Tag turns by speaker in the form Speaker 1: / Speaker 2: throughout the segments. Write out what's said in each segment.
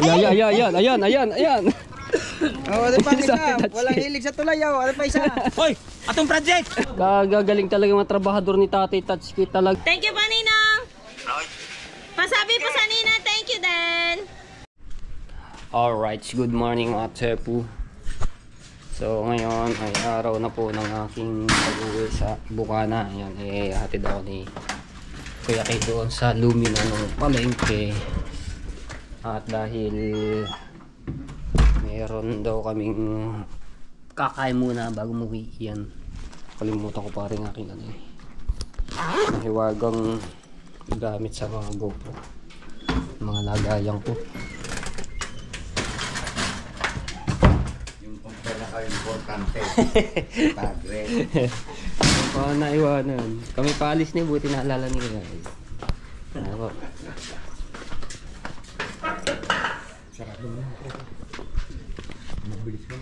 Speaker 1: Ayan.
Speaker 2: Oh, ano pa isa? Walang hilig sa tulay, oh. Ano pa isa?
Speaker 3: Hoy, atong project.
Speaker 1: Gagaling talaga mga trabahador ni Tatay Tatsuki talaga.
Speaker 4: Thank you pa, Ninang. Pasabi po sa Nina, thank you din.
Speaker 1: Alright, good morning mga Tsepu. So ngayon ay araw na po ng aking pag-uwi sa Bukana. Ayan, hatid ako ni Kuya Kay doon sa Lumina ng palengke. At dahil meron daw kaming kakain muna bago umuwi yan. Kalimutan ko pa rin aking nahiwagang gamit sa mga GoPro. Mga lagayang ko.
Speaker 5: Importante. Padre.
Speaker 1: Paano naiwanan? Kami paalis ni buti naalala nila. Ako.
Speaker 5: Sarap naman. Mabilis mo.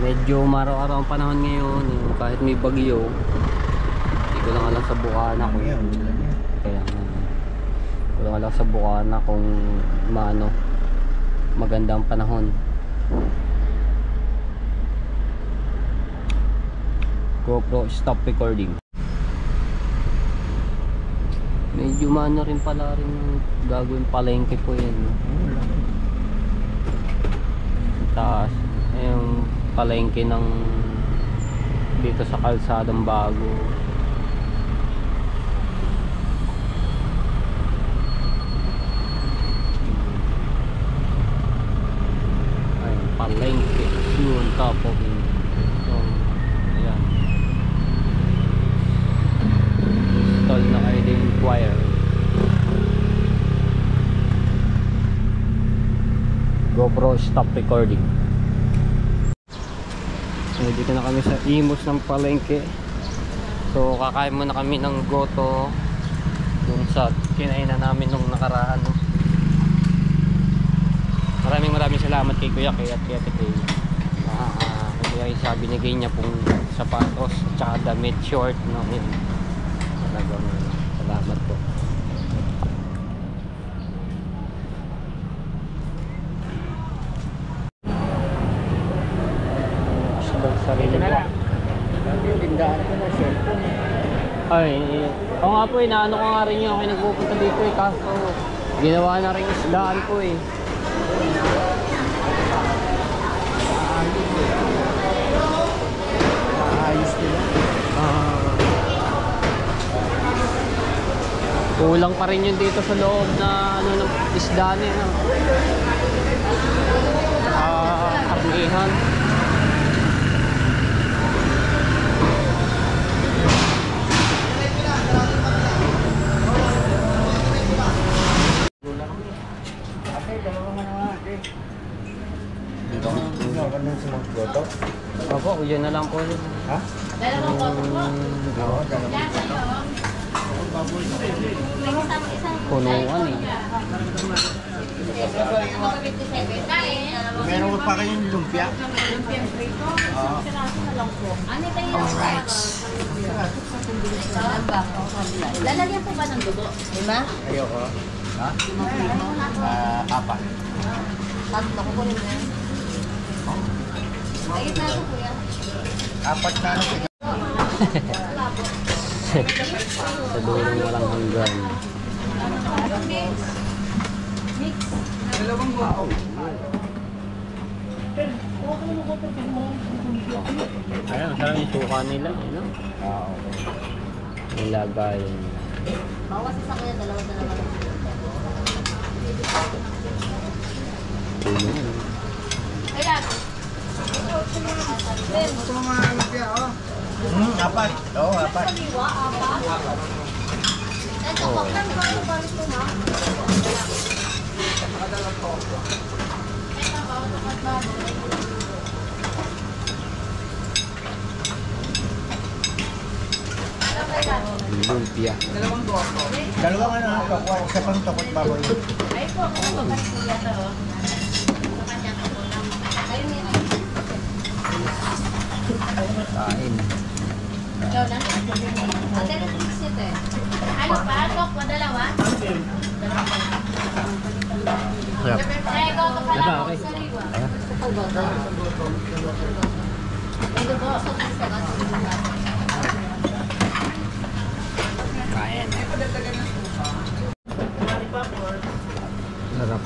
Speaker 1: Medyo maraw-araw ang panahon ngayon, kahit may bagyo. Hindi ko lang alam sa Bukana kung ko lang alam sa Bukana kung maganda ang panahon. GoPro stop recording. Medyo rin pala rin gagawin palengke po yan. Taas yung palengke ng dito sa Kalsadang Bago. Ayun, palengke yun, top of it. So, ayan, install na kayo din choir. GoPro stop recording. Dito na kami sa Imus ng palengke. So kakain muna kami ng goto dun sa kinainan namin nung nakaraan. Maraming salamat kay Kuya Kay at Kuya Kay. Kaya isa binigay niya pong sapatos at saka damit, short, no? Yun. Talagang salamat po. Sarili ko.
Speaker 5: Tindahan ko na cellphone.
Speaker 1: Ay, oo nga po inaano ko nga rin yun. Okay, nagpupunta dito kaso ginawa na rin isdaan po
Speaker 5: Ayos nila.
Speaker 1: Kulang pa rin yun dito sa loob na ng isdaan karnihan. Opo, yan na lang po.
Speaker 5: Ha?
Speaker 4: Dalawang koto po.
Speaker 1: Punuan
Speaker 5: Meron pa kayong lumpia?
Speaker 4: Alright. Lalagyan po ba ng dugo? 5?
Speaker 5: Ayoko. Ha? 4.
Speaker 4: Tatlo ko po rin na yun. Ayun na ito, kuya.
Speaker 5: 4 na ano?
Speaker 1: sa durong walang hanggan.
Speaker 4: Mix.
Speaker 2: Dalawang goto.
Speaker 1: Ayun, sarang yung suka nila. Nilagay.
Speaker 4: Bawas isa kuya, dalawa. Kaya.
Speaker 2: Gusto mo mga lumpia, oh?
Speaker 5: 4. Oo, 4.
Speaker 4: Ito, baklan ba? Ano ba ito, ha?
Speaker 1: lumpia.
Speaker 5: Dalawang ano, toko. Isa pang tokot baboy.
Speaker 1: Kain.
Speaker 4: Ikaw na? Ano pa? Tok, dalawa?
Speaker 1: Sarap.
Speaker 4: Ikaw, ito pala.
Speaker 1: Diba, okay?
Speaker 4: Sariwa.
Speaker 1: Kain. Sarap.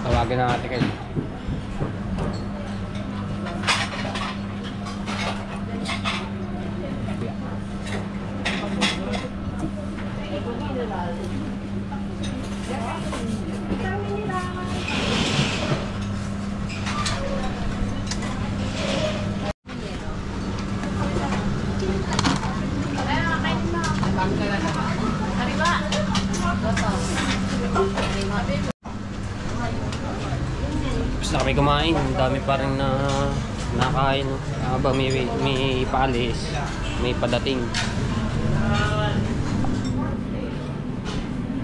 Speaker 1: Tawagin na natin kayo. Tapos na kami kumain, ang dami pa rin na nakain. No? Habang may paalis, may padating.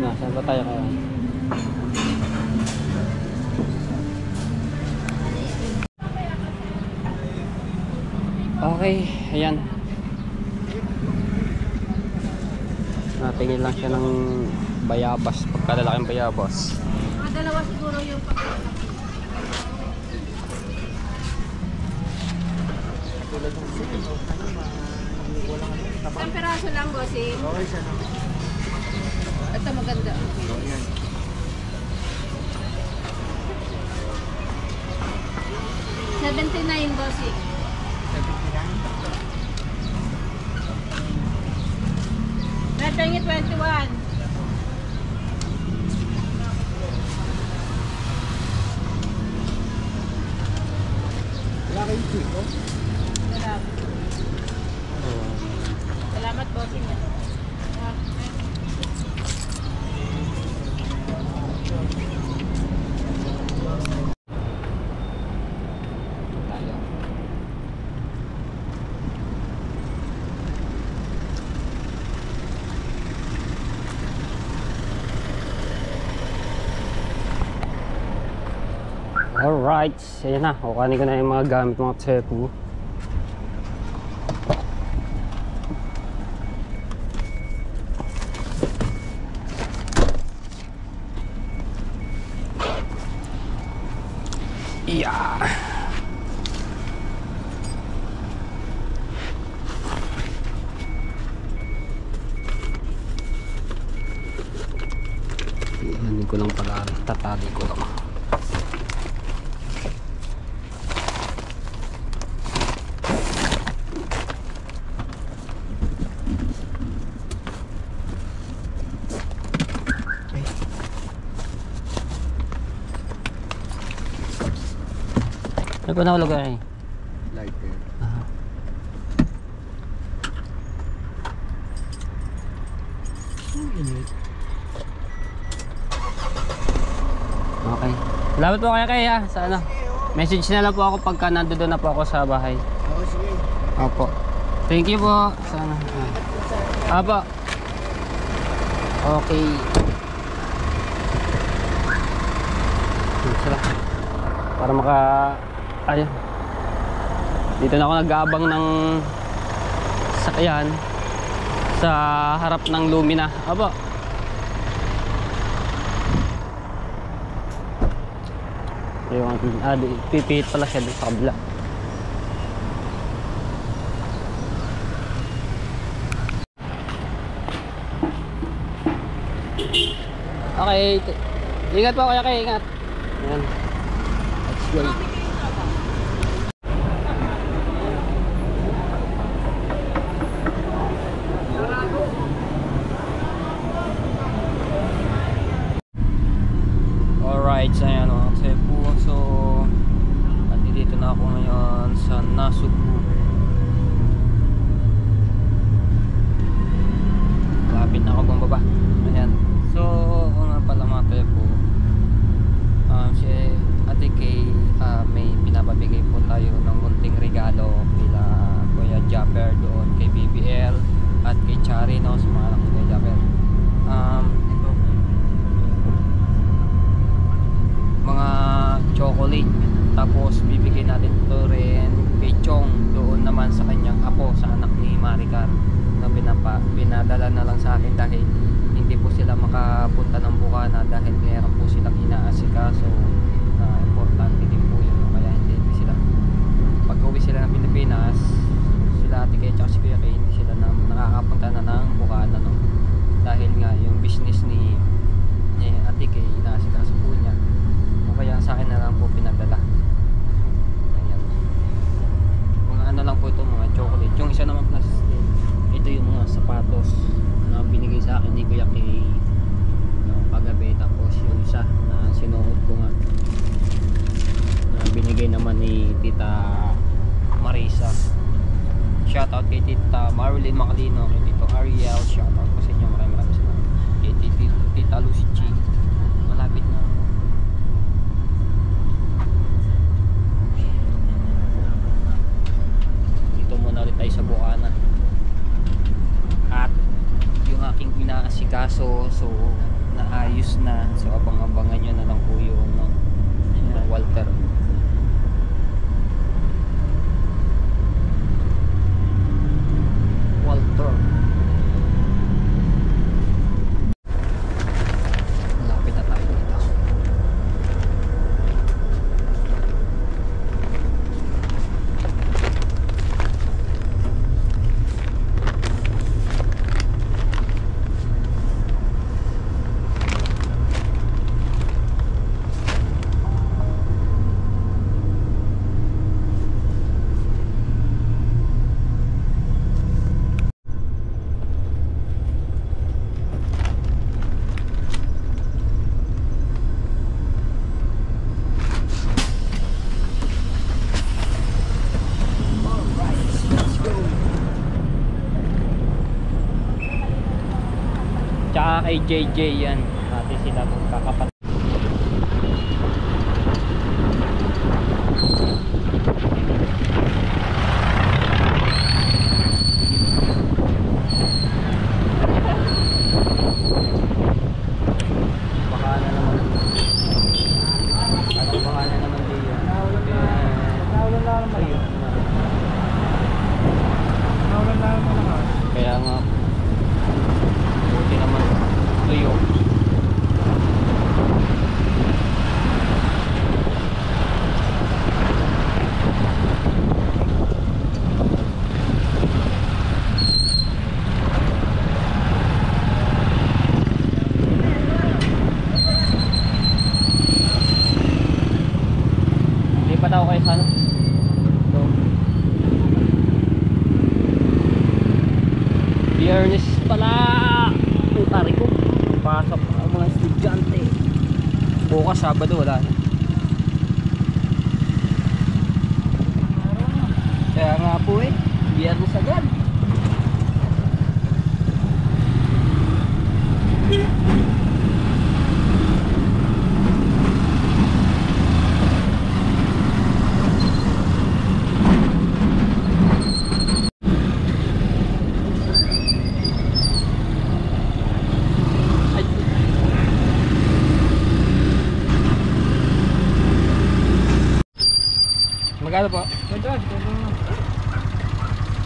Speaker 1: Saan ba tayo kaya? Okay, ayan. Natingin lang siya ng bayabas, pagkalalaking bayabas.
Speaker 4: Dalawa siguro yung Isang peraso lang, bossing. Ito maganda. 79, bossing. 79? 21. Salamat, bossing.
Speaker 1: Tayo. Alright, ayan na. Kukanin ko na yung mga gamit mga tsepu. Yeah. Hindi ko lang pala, tatali ko lang. Ano ba nahulog ay?
Speaker 5: Lighter.
Speaker 1: Okay. Salamat po kaya kaya sa ano. Message na lang po ako pagka nandoon na po ako sa bahay.
Speaker 5: Oo, sige.
Speaker 1: Opo. Thank you po. Sana. Opo. Okay. Sila. Para maka... Ayun. Dito na ako nag-aabang ng sakyan sa harap ng Lumina. Opo. Yung pipihit pala siya doon sa kabila. Okay, ingat po kaya kayo, ingat. Ayan. Let's go. Alright, so ayan mga tsepu. So, nandito na ako ngayon sa Nasugbu. Lapit na ako bumaba. Ayan. So, nga pala mga tsepu. Si Ate Kay, pinadala na lang sa akin dahil hindi po sila makapunta ng Bukana dahil meron po silang inaasikaso na importante din po yun, kaya hindi sila pag uwi sila ng Pilipinas, sila Ate Kay at si Kuya Kay, hindi sila nakakapunta na ng Bukana, no? Dahil nga yung business ni Ate Kay inaasikaso po niya, kaya sa akin na lang po pinadala. Ayan, mga ano lang po ito, mga chocolate. Yung isa naman plastic, ito yung mga sapatos na binigay sa akin ni Kuya Kay kagabi, tapos yung isa na sinuot ko nga na binigay naman ni Tita Marisa. Shoutout kay Tita Marilyn Macalino, kay Tito Ariel, shoutout po sa inyo, maraming salamat. Kay Tita Lucy G, malapit na. Dito muna ulit tayo sa Bukana. At yung aking inaasikaso, so naayos na, so abang-abangan nyo na lang po yung Walter. Malapit na tayo dito. Tsaka kay JJ yan, natin sila magkakapat. Baka na naman. Ano baka na naman din yun. Kaya nga buti naman tuyo. Lipat ako kayo sana. Biyernes pala ang tari ko, pasok ang mga estudyante. Bukas Sabado wala na. Kaya nga po Biyernes agad. Magkano po?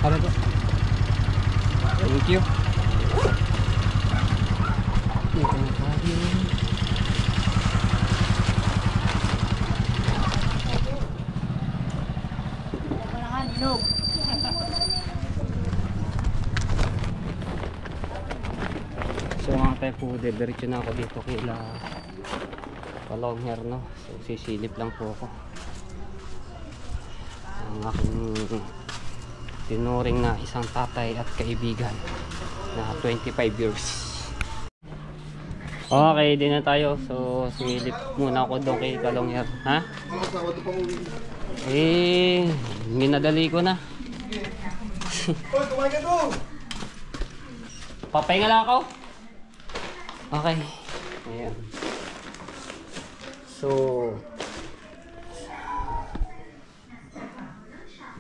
Speaker 1: Ano po? Thank you. So nga tayo po, diretso na ako dito kila Palongher, no? So sisilip lang po ako. Ang aking tinuring na isang tatay at kaibigan na 25 years. Okay, din na tayo. So sumilip muna ako doon kay Kalongher. Ha? Minadali ko na. Papahinga lang ako. Okay. Ayan. So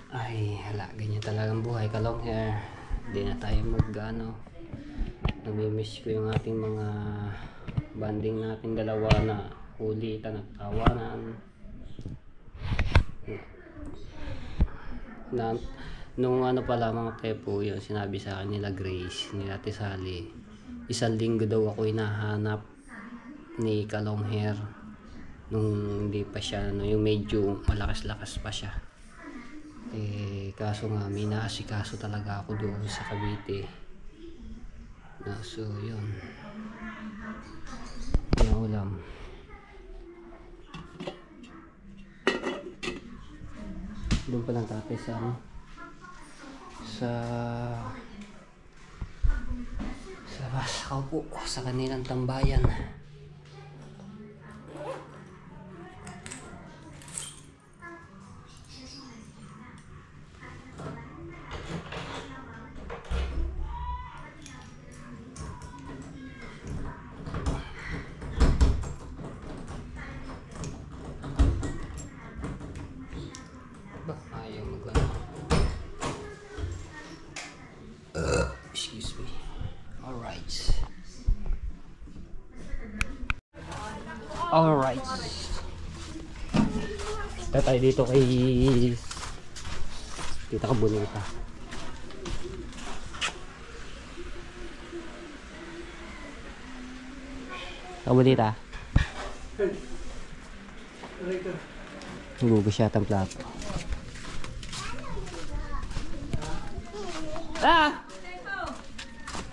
Speaker 1: ay, hala, ganyan talagang buhay, Kalongher. Hindi na tayo namimiss ko yung ating mga banding natin dalawa na kulitan at tawanan. Nung ano pala mga tepo, yun sinabi sa akin nila Grace, ni Ate Sally, 1 linggo daw ako hinahanap ni Kalong Hair nung hindi pa siya, no, yung medyo malakas-lakas pa siya. Eh, kaso nga, may naasikaso talaga ako doon sa Cavite. So, yun. Yung ulam. Doon pa lang tatay sa ano? Sa labas ako po sa kanilang tambayan. Ayaw magano. Excuse me. Alright. Alright. Kita tayo dito kay Tita Kabunita. Kabunita. Hugugas siya ang plato.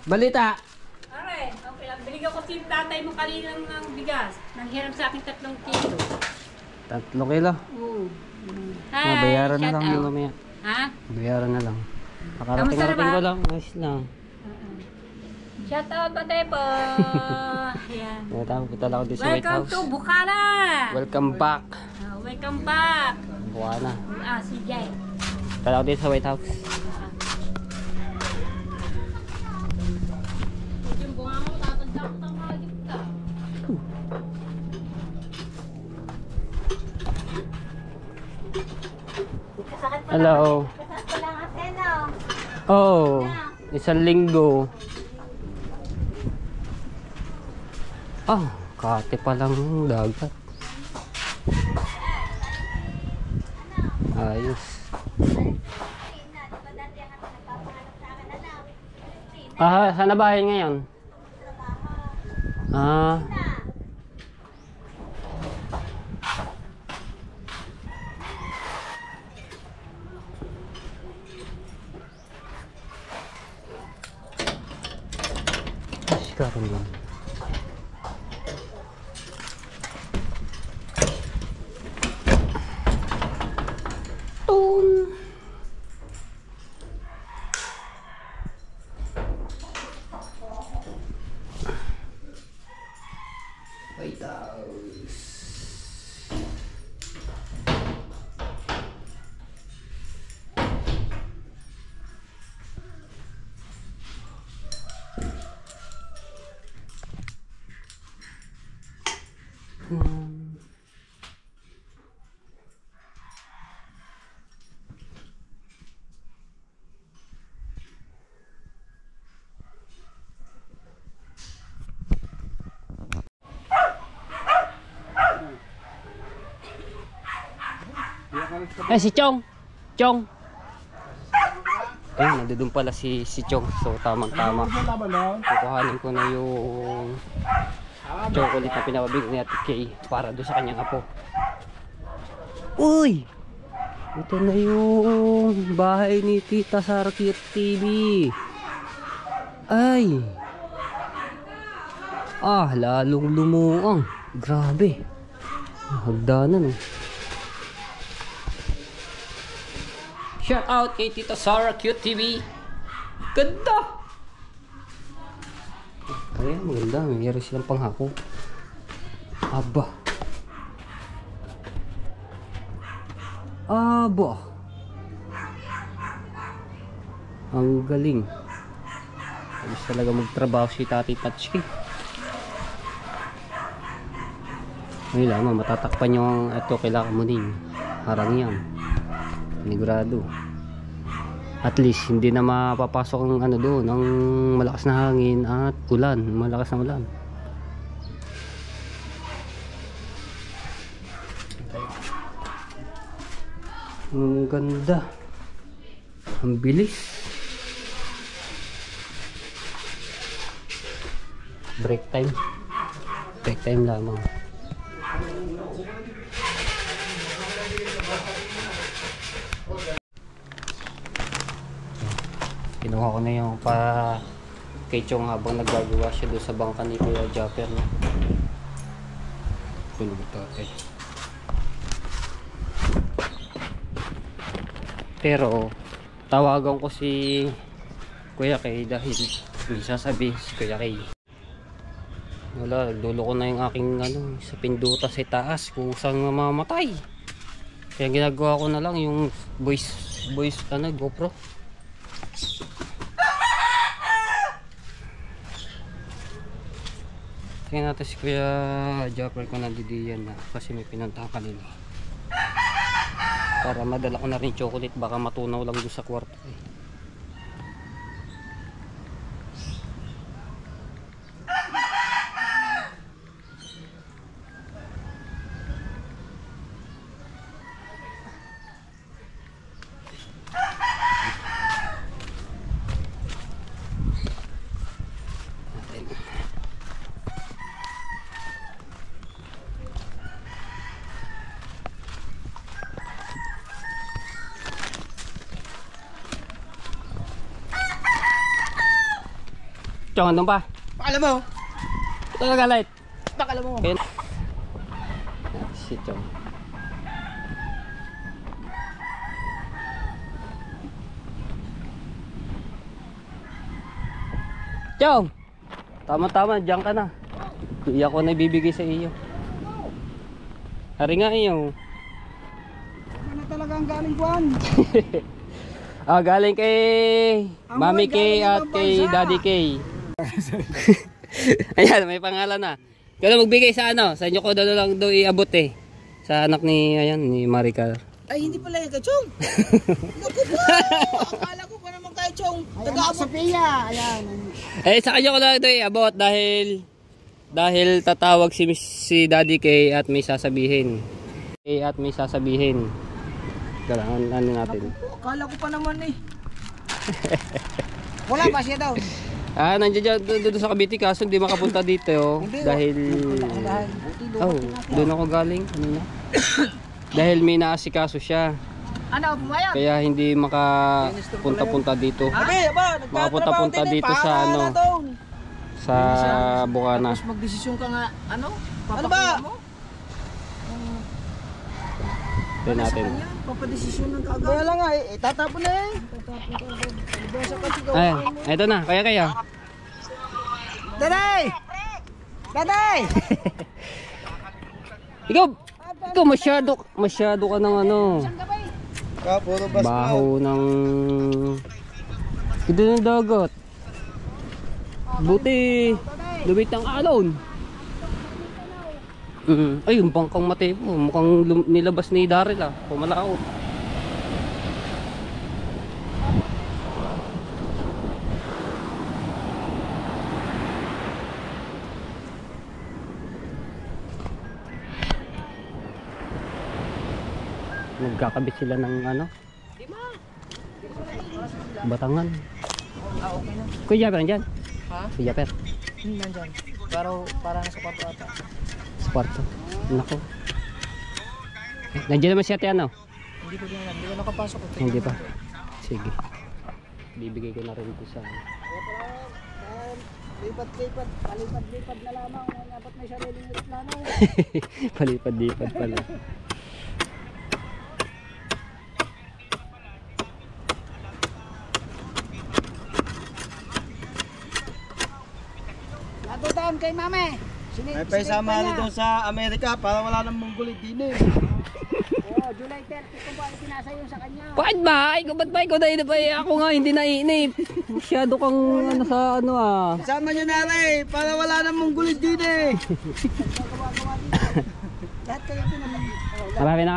Speaker 1: Balita.
Speaker 6: Are, okay lang. Binigyan ko si tatay mo kanina ng bigas. Nanghiram sa akin 3 kilo.
Speaker 1: 3 kilo.
Speaker 6: Oo.
Speaker 1: Bayaran na
Speaker 6: shout
Speaker 1: lang
Speaker 6: out.
Speaker 1: yung mamaya.
Speaker 6: Ha?
Speaker 1: Bayaran na lang.
Speaker 6: Kamusta na
Speaker 1: Makarating
Speaker 6: ba?
Speaker 1: ko lang. Ayos lang.
Speaker 6: Shout out pa tayo po. Ayan.
Speaker 1: Punta lang ako dito sa White
Speaker 6: Welcome
Speaker 1: House.
Speaker 6: to Bukana.
Speaker 1: Welcome back.
Speaker 6: Welcome back.
Speaker 1: Buwana.
Speaker 6: Si Jay.
Speaker 1: Punta lang ako dito sa White House.
Speaker 6: Yung bunga mo, tatanda ko ng hagip ka.
Speaker 1: Hello. Oh, 1 linggo. Kate pa lang yung dagat. Ayos. Saan na bahay ngayon? Sikaran lang. White House. Si Chong. Chong. Nandun pala si Chong. So tamang-tama. Kukuhanin ko na yung chocolate na pinapabigay ni Ate Kay para doon sa kanyang apo. Uy! Ito na yung bahay ni Tita Sara Cute TV. Ay! Lalong lumuang. Grabe. Hagdanan. Shout out kay Tita Sara Cute TV. Ganda! Ay, maganda. Mayroon silang panghako. Aba. Ang galing. Ayos talaga magtrabaho si Tati Tatsuki. Ay lamang, matatakpan yung ito kailangan mo din. Harang yan. Panigurado. At least hindi na mapapasok ang ano doon, ang malakas na hangin at ulan, malakas na ulan. Ang ganda. Ang bilis. Break time. Break time lamang. Kinuha ko na yung pa kay Chong habang naggagawa siya doon sa bangka ni Kuya Japper, no? Tulog ito eh. Pero tawagan ko si Kuya Kay dahil may sasabi si Kuya Kay. Wala, dulo ko na yung aking ano, sa pinduta sa taas kung saan mamamatay. Kaya ginagawa ko na lang yung voice ano, GoPro. Tingnan natin si Kuya Japper ko nandidiyan na kasi may pinuntahan kanina. Para madala ko na rin chocolate, baka matunaw lang doon sa kwarto eh. Chong, andun pa?
Speaker 2: Pakala mo.
Speaker 1: Ito na galit.
Speaker 2: Pakala mo.
Speaker 1: Ayun. Si Chong. Chong! Tama-tama, diyan ka na. Hindi ako na ibibigay sa iyo. Hari nga iyo.
Speaker 2: Ano talaga ang galing buwan?
Speaker 1: Galing kay Mami Kay at kay Daddy Kay. Ayan, may pangalan na. Kaya magbigay sa ano, sa inyo ko daw lang daw iabot eh. Sa anak ni, ayan, ni Maricar.
Speaker 2: Ay, hindi pala yung kachong. Naku po! Akala ko pa naman kay Chong. Taga-abot. Sophia. Ayan.
Speaker 1: Eh, sa kanya ko lang daw iabot dahil tatawag si Daddy Kay at may sasabihin. Kailangan ano natin.
Speaker 2: Akala ko pa naman eh. Wala pa siya daw.
Speaker 1: Nandiyan doon sa Cavite kaso hindi makapunta dito dahil doon ako galing kanina. Dahil may naasikaso siya.
Speaker 2: Ano, pumayag?
Speaker 1: Kaya hindi makapunta-punta dito. Makapunta-punta dito sa ano, sa Bukana.
Speaker 2: Tapos magdesisyon ka nga, ano? Ano ba?
Speaker 1: Tignan natin.
Speaker 2: Papadesisyon ng kaagad. Wala nga eh, tatapon na eh.
Speaker 1: Ay, ito na, kaya.
Speaker 2: Daday! Daday!
Speaker 1: Ikaw masyado ka ng ano.
Speaker 2: Puro bas
Speaker 1: Baho ng ito ng dagat. Buti lumit ang alon. Ay, yung bangkang mate po, mukhang nilabas ni Daryl pumalaot. Nagkakabit sila ng ano? Batangan.
Speaker 2: Okay na.
Speaker 1: Kuya Japper nandyan?
Speaker 2: Ha?
Speaker 1: Kuya Japper.
Speaker 2: Nandyan. Pero parang sa kwarto ata.
Speaker 1: Sa kwarto. Nako. Nandiyan naman si ate ano?
Speaker 2: Hindi ko din alam. Hindi ko nakapasok.
Speaker 1: Hindi pa. Sige. Bibigay ko na rin ito sa
Speaker 2: Lipat-lipat. Palipad-lipad na lamang. Dapat may sariling aeroplano.
Speaker 1: palipad-lipad pala.
Speaker 2: Natutaan kay mame.
Speaker 5: May paisama doon sa Amerika para wala nang Mongolic din eh.
Speaker 2: Oh, July 30 kung paano sinasayo sa kanya.
Speaker 1: Bakit ba? Ba't ba ikaw na ako nga hindi naiinip. Masyado kang ano sa ano
Speaker 5: Sama nyo na rin para wala nang Mongolic din eh.
Speaker 2: Lahat kayo naman.
Speaker 1: Marami na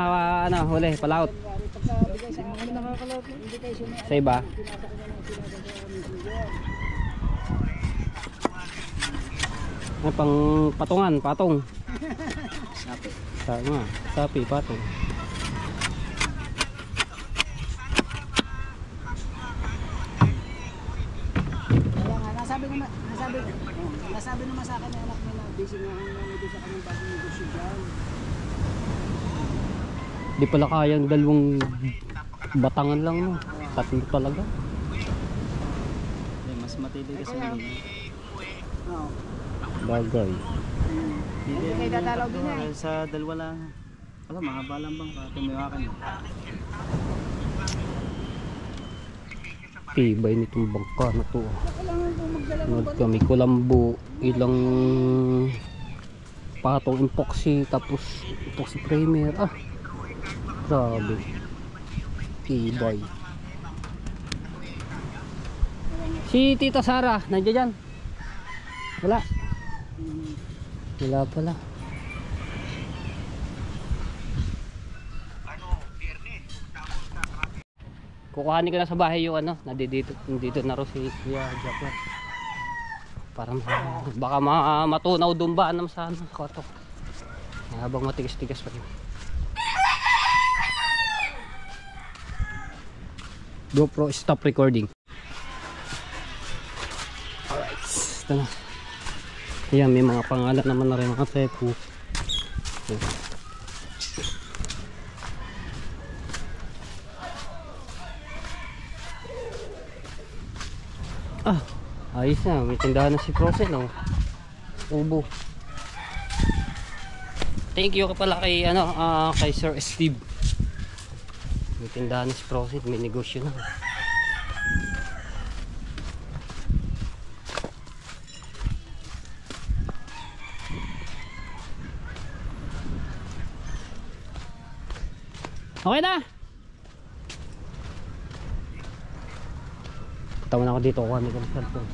Speaker 1: ano, huli, palaut.
Speaker 2: Pagkabigay sa mga nakakalaot, hindi kayo sinaya.
Speaker 1: Sa iba. Ay, pang patungan, patong. Sapi, patong.
Speaker 2: nasabi naman sa akin na anak mo na busy na doon sa kanyang bagong negosyo dyan.
Speaker 1: Di pala kayang dalawang batangan lang, no? Tatlo talaga.
Speaker 3: Mas matindi kasi yun.
Speaker 2: Oo.
Speaker 1: Bagay.
Speaker 2: Hindi kayo dadalaw din eh.
Speaker 3: Sa dalawa lang. Alam, mahaba lang bang tumiwakan.
Speaker 1: Tibay nitong bangka na to.
Speaker 2: Kailangan po magdala ng
Speaker 1: Nod kami kulambo, ilang patong epoxy, tapos epoxy primer. Ah, grabe. Tibay. Si Tita Sara, nandiyan dyan? Wala. Wala pala. Kukuhanin ko na sa bahay yung ano, dito na ro si Kuya Jacqueline. Para baka matunaw dumba naman sa ano, koto. Habang matigas-tigas pa rin. GoPro stop recording. Alright, ito na. Ayan, may mga pangalan naman na rin mga tepo. Ah, ayos na, may tindahan na si Procel, oh. Ubo. Thank you ka pala kay ano, kay Sir Steve. May tindahan na si Procel, may negosyo na. Okay na. Tawan ako dito, kuha nito ng cellphone.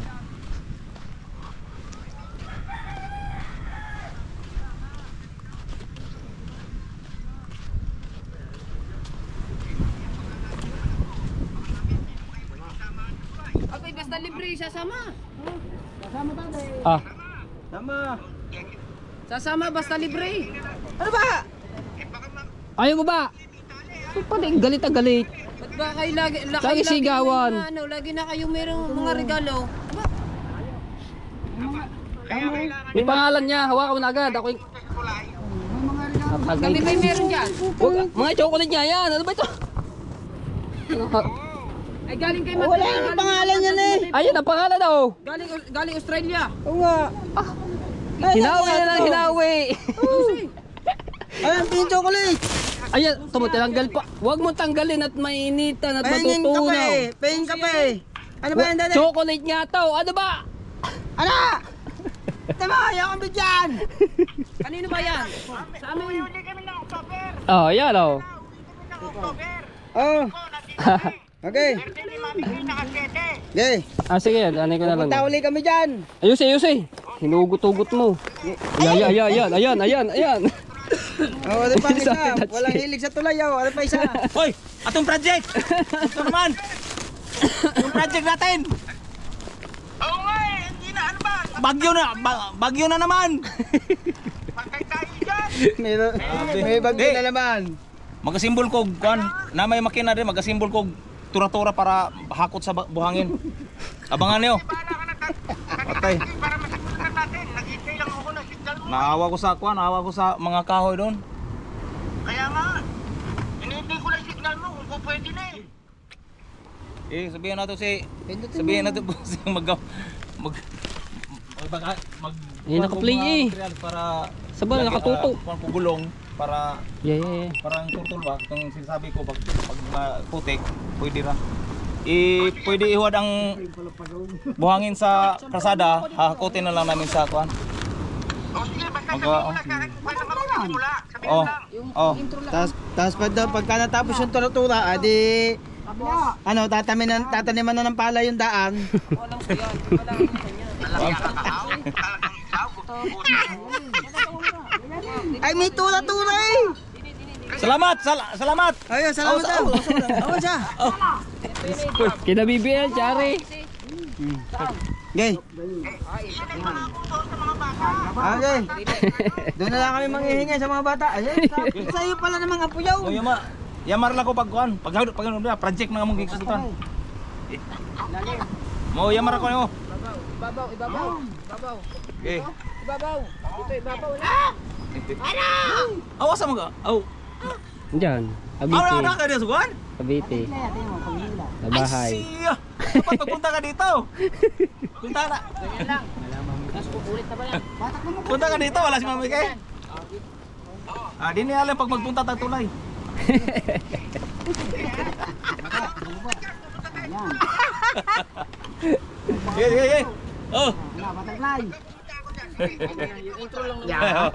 Speaker 2: Okay, basta libre, sasama. Sasama tatay.
Speaker 1: Ah,
Speaker 3: Tama.
Speaker 2: Sasama, basta libre. Ano ba?
Speaker 1: ayaw mo ba? Paling galit ang galit.
Speaker 2: Ba't ba kayo
Speaker 1: Lagi sigawan.
Speaker 2: Lagi na kayo mayroong mga regalo.
Speaker 1: May pangalan niya, hawakan mo na agad. Ako yung...
Speaker 2: Kami may meron dyan.
Speaker 1: Mga chocolate niya yan. Ano ba ito?
Speaker 2: Ay galing kay Mateo. Wala yung pangalan niya eh.
Speaker 1: Ayun ang pangalan daw.
Speaker 2: Galing Australia.
Speaker 5: Oo nga.
Speaker 1: Hinawi na lang, hinawi.
Speaker 5: Ayan, pin chocolate.
Speaker 1: Ayan, tumutilanggal pa. Huwag mo tanggalin at mainitan at
Speaker 5: Pahingin ka pa
Speaker 1: matutunaw.
Speaker 5: eh. Pahingin ka pa eh. Ano ba yan, dali?
Speaker 1: Chocolate nga to. Ano ba?
Speaker 5: Ano? Tama, ayaw kang bigyan.
Speaker 2: Kanino ba yan? Sa amin.
Speaker 1: Oh, yan oh.
Speaker 5: Oh. Okay. Okay.
Speaker 1: Ah, sige, anay ko na lang.
Speaker 5: Punta uli kami dyan.
Speaker 1: Ayusin, ayusin. Hinugot-ugot mo. Ayan.
Speaker 5: Oh, ano pa isa?
Speaker 1: That's
Speaker 5: Walang
Speaker 1: it.
Speaker 5: hilig sa tulay, oh. Ano pa isa?
Speaker 3: Hoy, atong project. Ito naman. Yung project natin.
Speaker 7: Oo nga eh, hindi na ano ba?
Speaker 3: Bagyo na naman.
Speaker 7: Patay tayo dyan.
Speaker 5: May bagyo na naman.
Speaker 3: Magasimbol ko, kuan, na may makina rin, magasimbol ko tura-tura para hakot sa buhangin. Abangan niyo. Patay.
Speaker 7: Para masimulan natin, nag-hintay lang ako ng signal mo.
Speaker 3: Naawa ko sa mga kahoy doon.
Speaker 7: Kaya nga, hinihintay ko lang signal mo kung pwede na eh.
Speaker 3: Sabihin natin po si
Speaker 1: Eh, naka-play eh.
Speaker 3: Para
Speaker 1: Sabay, nakatuto.
Speaker 3: Pagpugulong para
Speaker 1: Yeah.
Speaker 3: parang turtle ba? Itong sinasabi ko pag putik, pwede ra. Pwede ihuwad ang buhangin sa kalsada, hahakutin na lang namin sa kuan.
Speaker 7: O sige, basta sabihin
Speaker 3: Magawa,
Speaker 7: mo lang kahit kung paano ka magsimula. Sabihin
Speaker 3: Oh.
Speaker 7: mo lang.
Speaker 3: Oh.
Speaker 5: Tapos pagka natapos yung tura-tura, adi ano, tataniman na ng pala yung daan.
Speaker 7: Talagang isaw.
Speaker 5: Ay, may tura-tura eh.
Speaker 3: Salamat.
Speaker 5: Ayun, salamat daw. Awan siya.
Speaker 1: Kina BBL, Chari.
Speaker 5: Okay. Okay. Doon na lang kami manghihingi sa mga bata. Ayun, sa'yo pala namang apuyaw.
Speaker 3: O yamar lang ko pag kuan. Pag project na mong gikutan. Mo yamar ako yo.
Speaker 2: Ibabaw, ibabaw. Ibabaw.
Speaker 3: Okay.
Speaker 2: Ibabaw. Dito, ibabaw.
Speaker 3: Awas mo ka. Aw.
Speaker 1: Diyan.
Speaker 3: Ara ka dia sugan.
Speaker 1: Cavite. Sa bahay.
Speaker 3: Ay, siya. Dapat magpunta ka dito. Punta na.
Speaker 2: Ganyan lang. Tapos kukulit na ba yan? Batak mo mo.
Speaker 3: Punta ka dito, wala si Mami Kay. Di niya alam pag magpunta tag tulay. Ye. Oh.
Speaker 2: Wala, bataklay. Yung intro lang naman.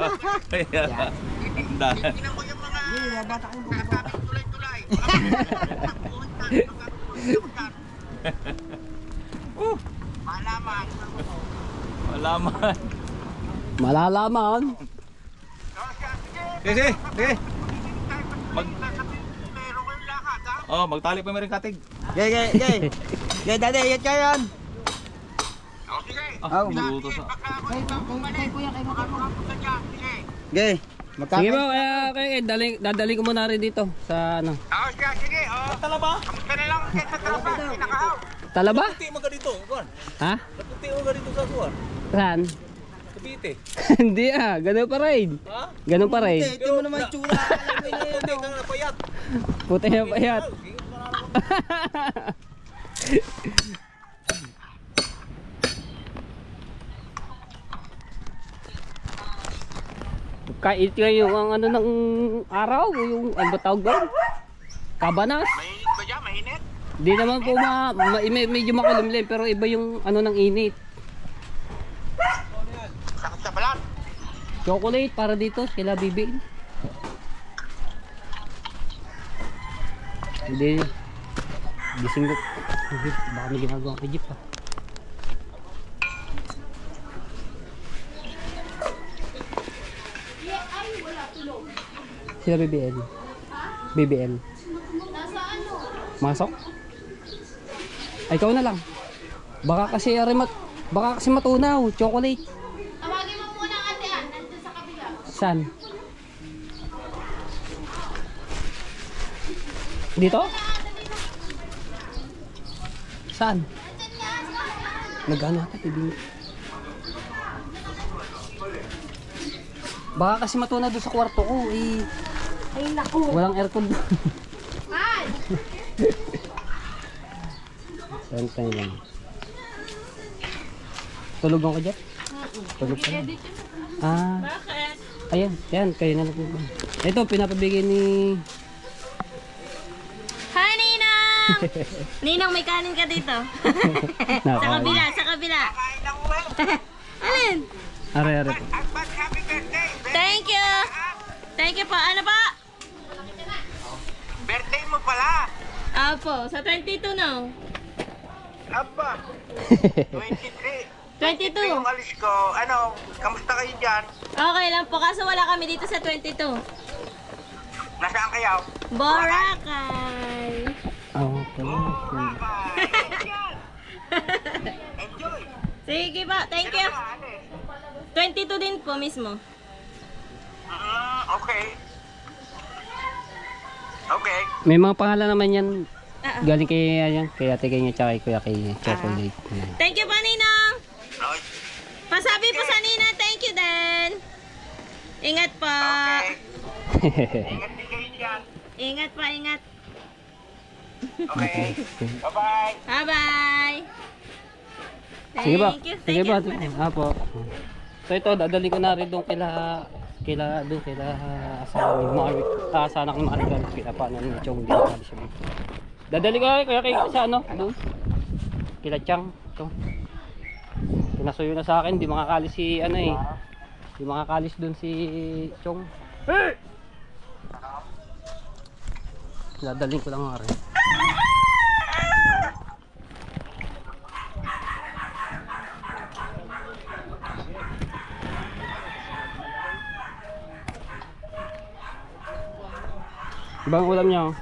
Speaker 3: Dah.
Speaker 7: Tingnan mo yung mga
Speaker 2: Hindi, batak mo po.
Speaker 7: tulay-tulay. Malaman.
Speaker 3: Malaman.
Speaker 1: Malalaman.
Speaker 3: Sige.
Speaker 7: Meron kayong lakad, ha?
Speaker 3: Oh, magtali pa meron katig.
Speaker 5: Gay, dati, iyat ka yan.
Speaker 7: O, sige.
Speaker 3: Ah, binuto sa.
Speaker 2: Kay kuya, kay kuya.
Speaker 7: Punta dyan, sige.
Speaker 5: Gay,
Speaker 1: Sige ba, kaya dadali ko muna rin dito sa ano.
Speaker 7: O, sige. O,
Speaker 3: Talaba?
Speaker 7: kamusta na lang sa tropa? Nakahaw.
Speaker 1: Talaba?
Speaker 3: Puti mo ka dito, kuan.
Speaker 1: Ha?
Speaker 3: Puti mo ka dito sa kuan.
Speaker 1: Saan?
Speaker 3: Cavite.
Speaker 1: Hindi ganun pa rin.
Speaker 3: Ha?
Speaker 1: Ganun pa rin.
Speaker 5: ito mo naman tsura.
Speaker 3: Puti ka na payat.
Speaker 1: Puti na payat. Kahit yung ang ano ng araw, yung ano ba tawag doon? Kabanas.
Speaker 7: Mainit ba dyan? Mainit?
Speaker 1: Di naman po medyo makulimlim pero iba yung ano ng init.
Speaker 7: Sakit sa balat.
Speaker 1: Chocolate para dito sila bibi. Hindi. Gising ko. Baka may ginagawa kay Jeep pa. Sila BBL. BBL. Masok? Ay, ikaw na lang. Baka kasi matunaw, chocolate.
Speaker 4: Tawagin mo muna ang ate Ann, nandun sa kabila.
Speaker 1: Saan? Dito? Saan? Nagano ata, hindi. Baka kasi matunaw doon sa kwarto ko, eh.
Speaker 4: Ay, naku.
Speaker 1: Walang aircon doon.
Speaker 4: Ay!
Speaker 1: Santay lang. Tulugan ko dyan? Tulog ka lang. Ah,
Speaker 4: Bakit?
Speaker 1: ayan, yan, kayo na lang po. Ito, pinapabigay ni...
Speaker 4: Hi, Ninang! Ninang, may kanin ka dito. Sa kabila, sa kabila.
Speaker 7: Kain lang mo eh.
Speaker 4: Alin?
Speaker 1: Are po.
Speaker 7: Advance happy birthday.
Speaker 4: Thank you. Thank you po. Ano ba?
Speaker 7: Birthday mo pala.
Speaker 4: Apo, sa 22 no?
Speaker 7: Aba. 23.
Speaker 4: 22.
Speaker 7: Yung alis ko, ano, kamusta kayo dyan?
Speaker 4: Okay lang po, kaso wala kami dito sa 22.
Speaker 7: Nasaan kayo?
Speaker 4: Boracay.
Speaker 1: Okay.
Speaker 7: Enjoy.
Speaker 4: Sige po, thank you.
Speaker 7: Alis.
Speaker 4: 22 din po mismo.
Speaker 7: Okay. Okay.
Speaker 1: May mga pangalan naman yan.
Speaker 4: Ah, ah.
Speaker 1: Galing kay, ayan, kay ate kay tsaka kay kuya kay chocolate. Ayan.
Speaker 4: Thank you po, Ninang.
Speaker 7: Right.
Speaker 4: Pasabi po sa Nina, thank you din. Ingat po.
Speaker 7: Okay. Ingat din kayo dyan.
Speaker 4: Ingat po, ingat.
Speaker 7: Okay. Bye-bye.
Speaker 4: Bye-bye.
Speaker 1: Sige ba?
Speaker 4: Thank you,
Speaker 1: Sige
Speaker 4: thank
Speaker 1: ba?
Speaker 4: you.
Speaker 1: Apo. So ito, dadali ko na rin doon kila asawa ni Marvick. Sa anak ni Marvick. Kila paano ni Chong. Dadali ko na rin kaya sa ano, doon. Kila Chang. Ito. Pinasuyo na sa akin, di makakalis si ano eh. Di makakalis doon si Chong. Hey! Dadalhin ko lang nga rin. Ibang ulam niyo?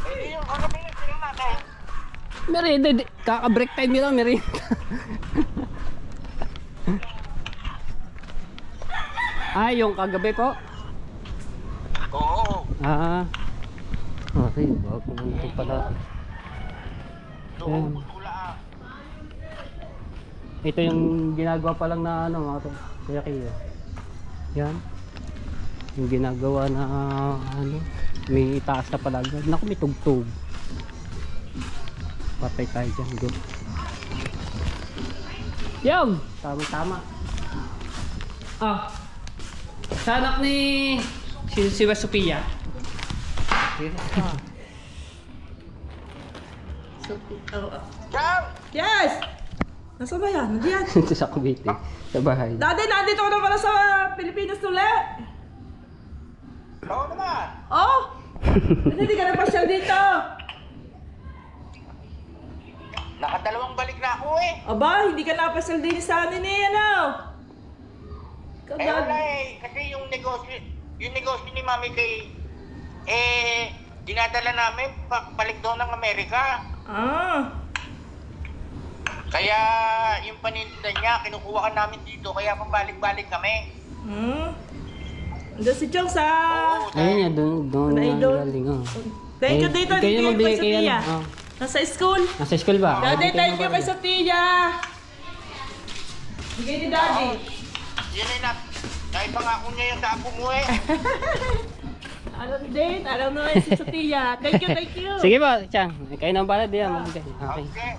Speaker 7: Eh, yung kagabi na sila natin.
Speaker 1: Merienda, kaka-break time nyo lang, merienda. Yung kagabi po?
Speaker 7: Oo.
Speaker 1: Okay, bago nito pala.
Speaker 7: Doon, tula.
Speaker 1: Ito yung ginagawa pa lang na ano mga to. Kaya kayo. Yan. Yung ginagawa na ano, may itaas na pala. Naku, may tugtog. Patay tayo dyan. Go. Yung! Tama-tama. Ah. Sa anak ni si Sophia.
Speaker 2: Yes! Nasaan ba yan? Nandiyan.
Speaker 1: Ito sa Cavite. Sa bahay.
Speaker 2: Daddy, nandito ka na pala sa Pilipinas ulit.
Speaker 7: Oo naman.
Speaker 2: Oh! Hindi ka na pasyal dito.
Speaker 7: Nakadalawang balik na ako eh.
Speaker 2: Aba, hindi ka napasyal din sa amin eh, ano?
Speaker 7: Eh wala eh. Kasi yung negosyo ni Mami kay, dinadala namin balik doon ng Amerika.
Speaker 2: Ah.
Speaker 7: Kaya yung paninda niya, kinukuha ka namin dito. Kaya pabalik-balik kami.
Speaker 2: Doon si Chong sa...
Speaker 1: Ayun yan, doon
Speaker 2: Ay,
Speaker 1: na
Speaker 2: doon.
Speaker 1: galing. Oh.
Speaker 2: Thank you dito.
Speaker 1: Kayo na magbigay kay
Speaker 2: Sophia.
Speaker 1: ano.
Speaker 2: Nasa school.
Speaker 1: Nasa school ba?
Speaker 2: Daddy,
Speaker 1: Bigay
Speaker 2: thank
Speaker 1: mo
Speaker 2: you
Speaker 1: ba
Speaker 2: kay
Speaker 1: rin?
Speaker 2: Sophia. Bigay ni Daddy.
Speaker 7: Yan ay naipangako niya yung sa apo mo eh.
Speaker 2: Alam din. Alam naman si Sophia. Thank you, thank you.
Speaker 1: Sige ba, Chang. Kayo na pala diyan. Magbigay. Okay.
Speaker 7: Okay.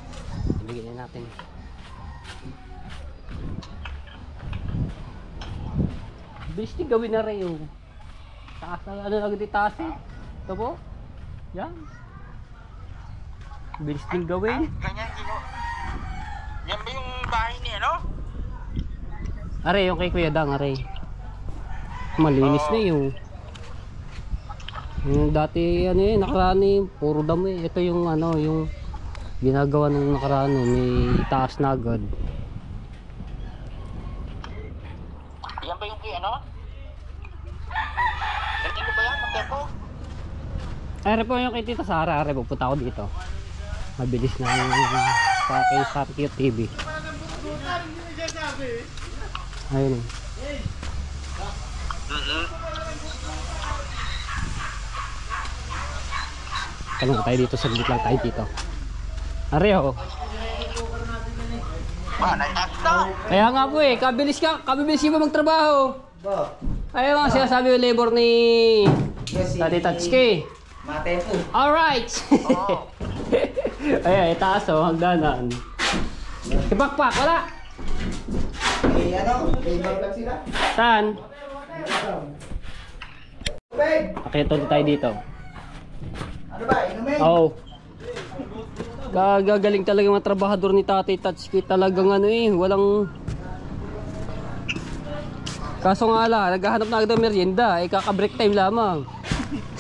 Speaker 1: Ibigay na natin. Bilis din gawin na rin yung taas na ano agad yung taas eh. Ito po. Yan. Bilis din gawin.
Speaker 7: Ganyan, yan ba yung bahay niya, no?
Speaker 1: Are, yung kay Kuya Dang, are. Malinis na yung. Yung dati ano eh, nakaraan eh, puro damo eh. Ito yung ano, yung ginagawa nung nakaraan, may taas na agad.
Speaker 7: Yan ba yung kay ano? Ganito ba yan? Magkako?
Speaker 1: Are po yung kay Tita Sara, are pupunta ako dito. Mabilis na yung sa kay Sarkio TV. Ayun eh. Tanong tayo dito, saglit lang tayo dito. Are oh.
Speaker 7: Naitas na.
Speaker 1: Kaya nga po eh, kabilis mo magtrabaho. Ayun nga sinasabi yung labor ni Tati Tatsuki.
Speaker 5: Matepo.
Speaker 1: Alright! Ayan, itaas oh, hagdanan. Ipakpak, wala!
Speaker 5: Ibang lang sila.
Speaker 1: Saan?
Speaker 5: Peg!
Speaker 1: Akito tayo dito.
Speaker 5: Ano ba, inumin?
Speaker 1: Oo. Gagaling talaga mga trabahador ni Tatay Tatsuki. Talagang ano eh, walang... Kaso nga ala, naghahanap na agad ng merienda. Eh, kaka-break time lamang.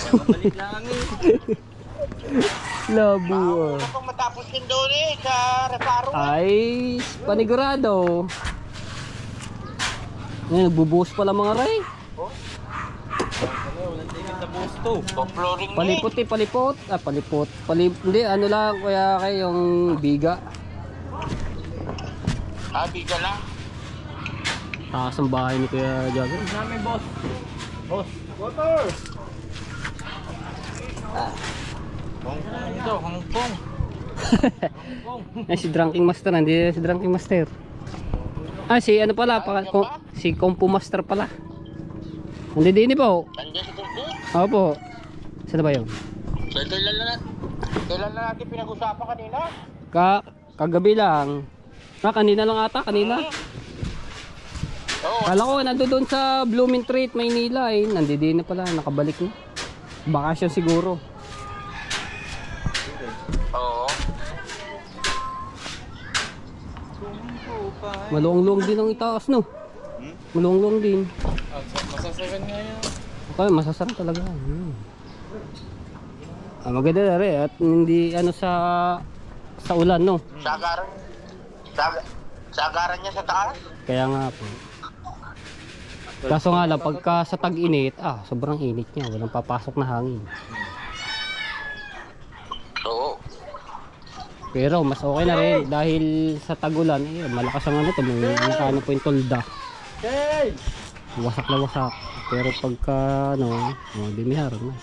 Speaker 3: Balik lang eh.
Speaker 1: Labo ah.
Speaker 7: Ano pang matapos din doon eh, sa reparo.
Speaker 1: Ay, panigurado. Ngayon, nagbubuhos pala mga ray.
Speaker 3: Walang tingin sa busto.
Speaker 7: Flooring eh.
Speaker 1: Palipot eh, palipot. Ah, palipot. Hindi, ano lang, kaya kayong biga.
Speaker 7: Biga lang.
Speaker 1: Taas ang bahay ni Kuya Jagger.
Speaker 3: Namin boss. Boss. Ito, Hong Kong.
Speaker 1: Ay, si Drinking Master, hindi si Drinking Master. Ah, si ano pala, si Kompo Master pala. Hindi din po.
Speaker 7: Nandiyan sa tungkol.
Speaker 1: Opo. Saan ba yun?
Speaker 7: So, kailan na natin pinag-usapan kanina?
Speaker 1: Kagabi lang. Kanina lang ata, kanina.
Speaker 7: Oo.
Speaker 1: Kala ko nandun doon sa Blooming Treat, Maynila eh. Nandito na pala, nakabalik na. Bakasyon siguro.
Speaker 7: Oo.
Speaker 1: Maluwang-luwang din ang itaas, no? Maluwang-luwang din.
Speaker 3: Masasagan nga yan.
Speaker 1: Okay, masasarap talaga. Maganda na rin at hindi ano sa ulan, no?
Speaker 7: Sagaran niya sa taas.
Speaker 1: Kaya nga po. Kaso nga lang, pagka sa tag-init, sobrang init niya. Walang papasok na hangin.
Speaker 7: Oo.
Speaker 1: Pero mas okay na rin dahil sa tag-ulan, malakas ang ano to, may nakano po yung tolda. Wasak na wasak. Pero pagka ano, di may harap na.